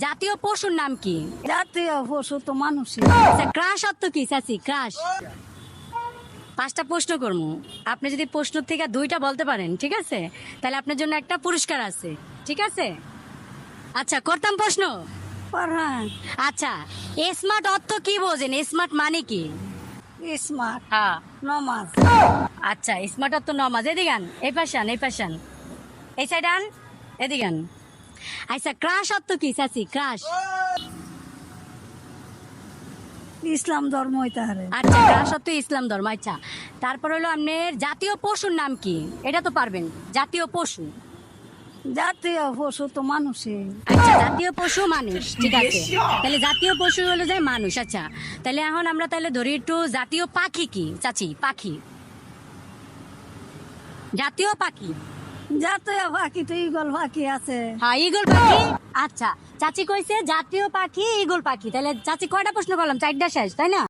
জাতীয় পশুর নাম কি? জাতীয় পশু তো মানুষই। আচ্ছা, ক্রাশ অর্থ কি চাচি? ক্রাশ। 5টা প্রশ্ন করবো, আপনি যদি প্রশ্ন থেকে 2টা বলতে পারেন, ঠিক আছে, তাহলে আপনার জন্য একটা পুরস্কার আছে, ঠিক আছে? আচ্ছা, করতাম প্রশ্ন। পারান আচ্ছা, স্মার্ট অর্থ কি বোঝেন? স্মার্ট মানে কি? স্মার্ট হ্যাঁ। নমাজ আচ্ছা, স্মার্ট অর্থ নমাজ। এদিকে আন, এই পাশে আন, এই পাশে আন, এই সাইড আন, এদিকে আন। আচ্ছা, ক্রাশ অর্থ কি চাচি? ক্রাশ। ইসলাম ধর্ম হইতে হারে। আচ্ছা, ক্রাশ অর্থ ইসলাম ধর্ম। আচ্ছা, তারপর হলো আপনার জাতীয় পশুর নাম কি? এটা তো পারবেন। জাতীয় পশু। জাতীয় পশু তো মানুষই। আচ্ছা, জাতীয় পশু মানুষ, ঠিক আছে। তাহলে জাতীয় পশু হলো যে মানুষ। আচ্ছা, তাহলে এখন আমরা তাহলে ধরি একটু জাতীয় পাখি কি চাচি? পাখি, জাতীয় পাখি। জাতীয় পাখি তো ইগল পাখি আছে। হ্যাঁ, ঈগল পাখি। আচ্ছা, চাচি কইছে জাতীয় পাখি ঈগল পাখি। তাহলে চাচি কয়টা প্রশ্ন করলাম? 4টা শেষ, তাই না?